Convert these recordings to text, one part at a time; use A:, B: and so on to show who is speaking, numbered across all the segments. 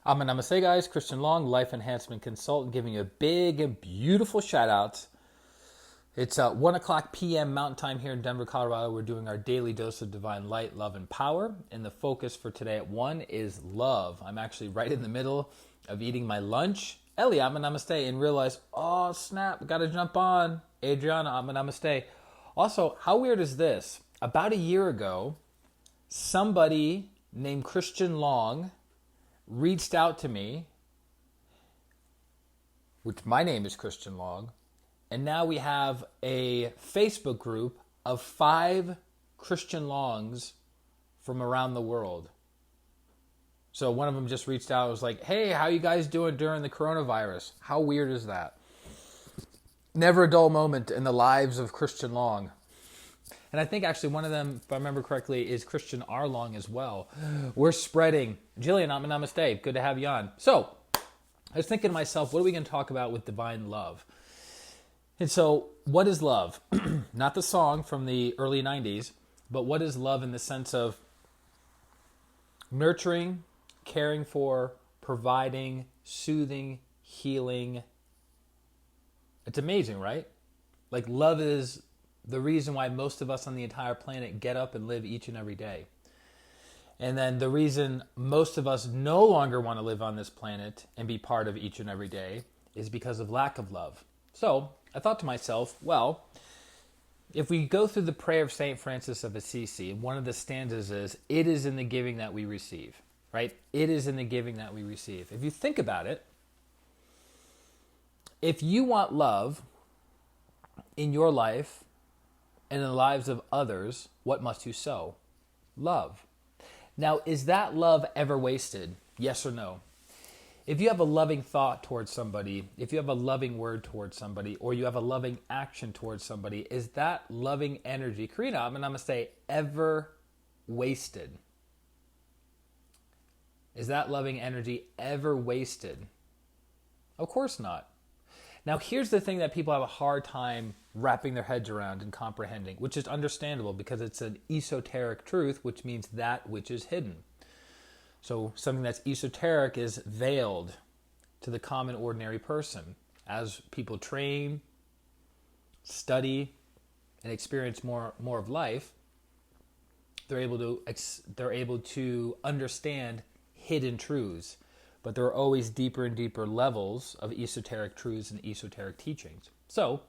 A: Namaste, guys. Christian Long, life enhancement consultant, giving you a big and beautiful shout out. It's 1 o'clock p.m. Mountain Time here in Denver, Colorado. We're doing our daily dose of divine light, love, and power. And the focus for today at 1 is love. I'm actually right in the middle of eating my lunch. Ellie, Namaste, and realize, oh snap, gotta jump on. Adriana, Namaste. Also, how weird is this? About a year ago, somebody named Christian Long reached out to me, which my name is Christian Long, and now we have a Facebook group of 5 Christian Longs from around the world. So one of them just reached out and was like, hey, how you guys doing during the coronavirus? How weird is that? Never a dull moment in the lives of Christian Long. And I think actually one of them, if I remember correctly, is ChristianRLong as well. We're spreading. Jillian, Namaste. Good to have you on. So I was thinking to myself, what are we going to talk about with divine love? And so what is love? Not the song from the early 90s, but what is love in the sense of nurturing, caring for, providing, soothing, healing. It's amazing, right? Like love is the reason why most of us on the entire planet get up and live each and every day. And then the reason most of us no longer want to live on this planet and be part of each and every day is because of lack of love. So I thought to myself, well, if we go through the prayer of St. Francis of Assisi, one of the stanzas is, it is in the giving that we receive, right? It is in the giving that we receive. If you think about it, if you want love in your life, and in the lives of others, what must you sow? Love. Now, is that love ever wasted? Yes or no? If you have a loving thought towards somebody, if you have a loving word towards somebody, or you have a loving action towards somebody, is that loving energy, Karina, I'm going to say, ever wasted? Is that loving energy ever wasted? Of course not. Now, here's the thing that people have a hard time wrapping their heads around and comprehending, which is understandable because it's an esoteric truth, which means that which is hidden. So something that's esoteric is veiled to the common ordinary person. As people train, study, and experience more of life, they're able to understand hidden truths. But there are always deeper and deeper levels of esoteric truths and esoteric teachings. So,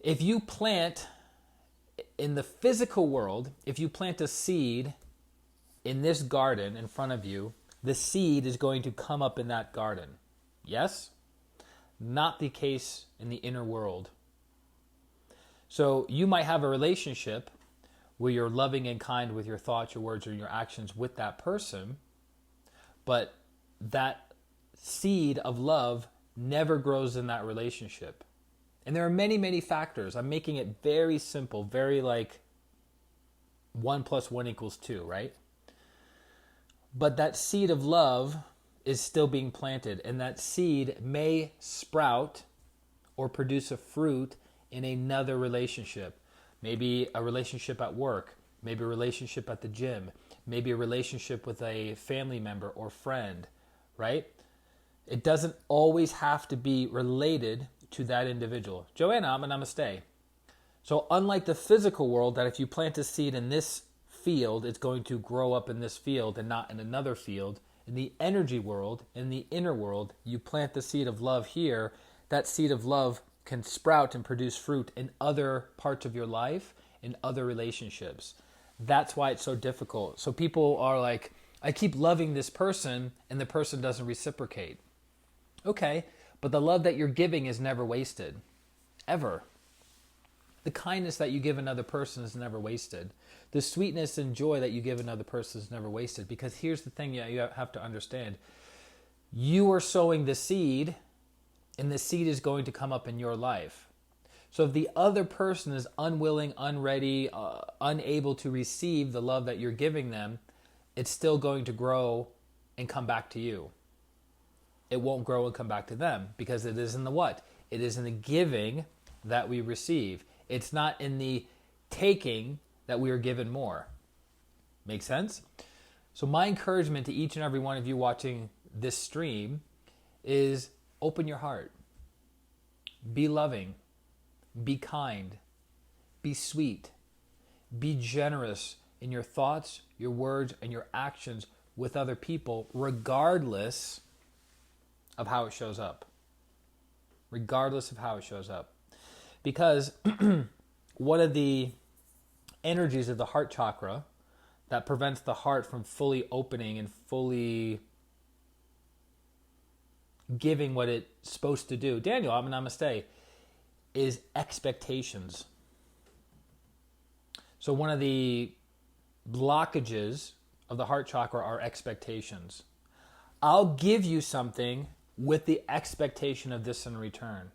A: if you plant in the physical world, if you plant a seed in this garden in front of you, the seed is going to come up in that garden. Yes? Not the case in the inner world. So, you might have a relationship where you're loving and kind with your thoughts, your words, or your actions with that person, but that seed of love never grows in that relationship. And there are many, many factors. I'm making it very simple, very like 1 + 1 = 2, right? But that seed of love is still being planted, and that seed may sprout or produce a fruit in another relationship. Maybe a relationship at work, maybe a relationship at the gym, maybe a relationship with a family member or friend, right? It doesn't always have to be related to that individual. Joanna, Namaste. So unlike the physical world, that if you plant a seed in this field, it's going to grow up in this field and not in another field. In the energy world, in the inner world, you plant the seed of love here, that seed of love can sprout and produce fruit in other parts of your life, in other relationships. That's why it's so difficult. So people are like, I keep loving this person and the person doesn't reciprocate. Okay, but the love that you're giving is never wasted. Ever. The kindness that you give another person is never wasted. The sweetness and joy that you give another person is never wasted. Because here's the thing you have to understand. You are sowing the seed, and the seed is going to come up in your life. So if the other person is unwilling, unready, unable to receive the love that you're giving them, it's still going to grow and come back to you. It won't grow and come back to them because it is in the what? It is in the giving that we receive. It's not in the taking that we are given more. Make sense? So my encouragement to each and every one of you watching this stream is open your heart. Be loving. Be kind. Be sweet. Be generous in your thoughts, your words, and your actions with other people, regardless of how it shows up. Regardless of how it shows up. Because one of the energies of the heart chakra that prevents the heart from fully opening and fully giving what it's supposed to do, Daniel, I'm a namaste, is expectations. So one of the blockages of the heart chakra are expectations. I'll give you something with the expectation of this in return.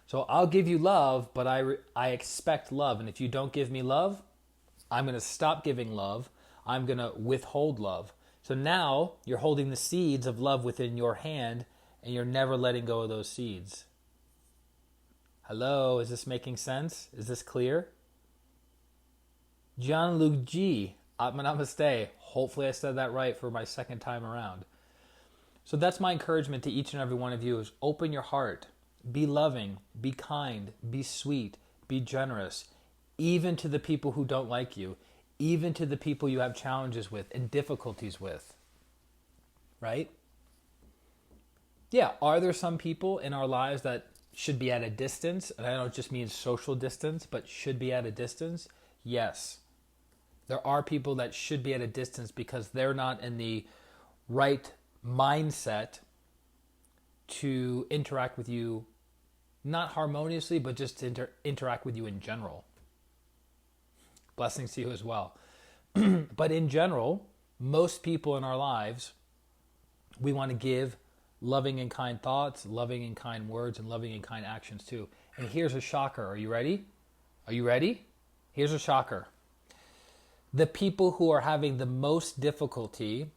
A: So I'll give you love, but I expect love. And if you don't give me love, I'm going to stop giving love. I'm going to withhold love. So now you're holding the seeds of love within your hand and you're never letting go of those seeds. Hello, is this making sense? Is this clear? Jean-Luc G, Atma Namaste. Hopefully I said that right for my second time around. So that's my encouragement to each and every one of you is open your heart. Be loving, be kind, be sweet, be generous, even to the people who don't like you, even to the people you have challenges with and difficulties with. Right? Yeah, are there some people in our lives that should be at a distance? And I don't just mean social distance, but should be at a distance? Yes. There are people that should be at a distance because they're not in the right mindset to interact with you, not harmoniously, but just to interact with you in general. Blessings to you as well. But in general, most people in our lives, we want to give loving and kind thoughts, loving and kind words, and loving and kind actions too. And here's a shocker. Are you ready? Are you ready? Here's a shocker. The people who are having the most difficulty,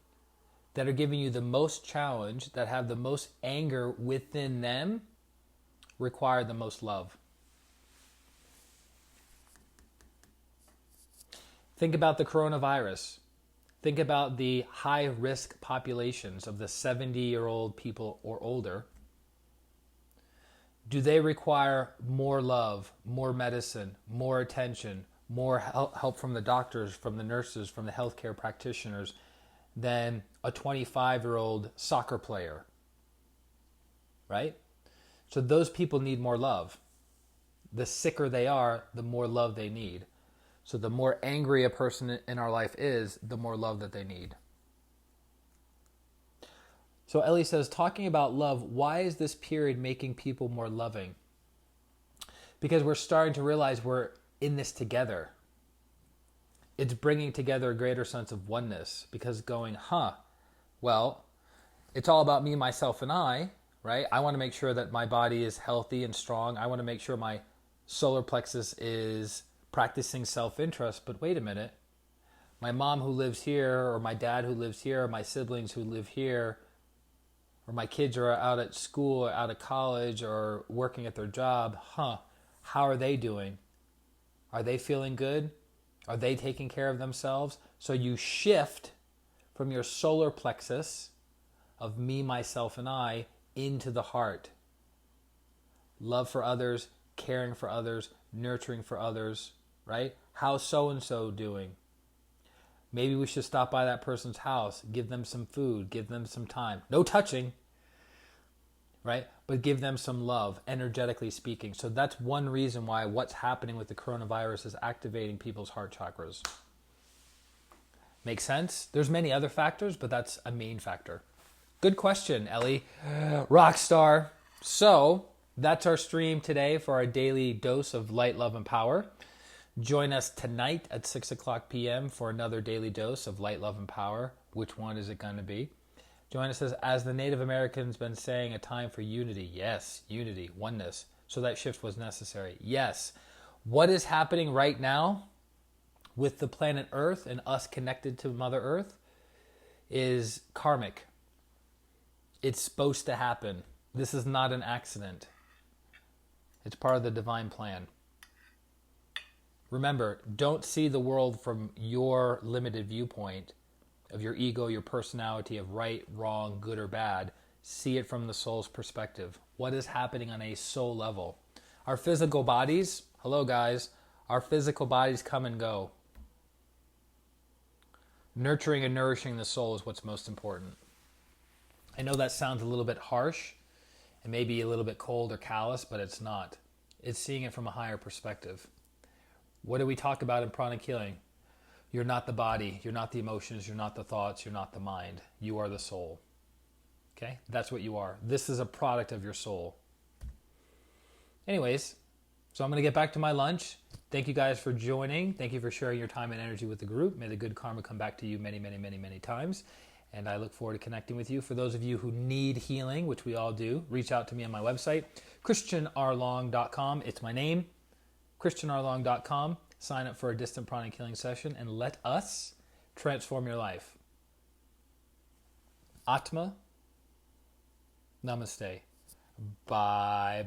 A: that are giving you the most challenge, that have the most anger within them, require the most love. Think about the coronavirus. Think about the high-risk populations of the 70-year-old people or older. Do they require more love, more medicine, more attention, more help from the doctors, from the nurses, from the healthcare practitioners than a 25-year-old soccer player? Right? So those people need more love. The sicker they are, the more love they need. So the more angry a person in our life is, the more love that they need. So Ellie says, talking about love, why is this period making people more loving? Because we're starting to realize we're in this together. It's bringing together a greater sense of oneness, because going, well, it's all about me, myself, and I, right? I want to make sure that my body is healthy and strong. I want to make sure my solar plexus is practicing self-interest. But wait a minute. My mom who lives here, or my dad who lives here, or my siblings who live here, or my kids are out at school or out of college or working at their job, how are they doing? Are they feeling good? Are they taking care of themselves? So you shift from your solar plexus of me, myself, and I into the heart. Love for others, caring for others, nurturing for others, right? How's so-and-so doing? Maybe we should stop by that person's house, give them some food, give them some time. No touching, right? But give them some love, energetically speaking. So that's one reason why what's happening with the coronavirus is activating people's heart chakras. Make sense? There's many other factors, but that's a main factor. Good question, Ellie. Rockstar. So that's our stream today for our daily dose of light, love, and power. Join us tonight at 6 o'clock p.m. for another daily dose of light, love, and power. Which one is it going to be? Join us as the Native Americans been saying, a time for unity. Yes, unity, oneness. So that shift was necessary. Yes. What is happening right now with the planet Earth and us connected to Mother Earth is karmic. It's supposed to happen. This is not an accident. It's part of the divine plan. Remember, don't see the world from your limited viewpoint. of your ego, your personality, of right, wrong, good or bad. See it from the soul's perspective. What is happening on a soul level? Our physical bodies, hello guys, our physical bodies come and go. Nurturing and nourishing the soul is what's most important. I know that sounds a little bit harsh and maybe a little bit cold or callous, but it's not. It's seeing it from a higher perspective. What do we talk about in pranic healing? You're not the body, you're not the emotions, you're not the thoughts, you're not the mind. You are the soul. Okay? That's what you are. This is a product of your soul. Anyways, so I'm going to get back to my lunch. Thank you guys for joining. Thank you for sharing your time and energy with the group. May the good karma come back to you many, many, many, many times. And I look forward to connecting with you. For those of you who need healing, which we all do, reach out to me on my website, ChristianRLong.com. It's my name, ChristianRLong.com. Sign up for a distant pranic healing session and let us transform your life. Atma. Namaste. Bye-bye.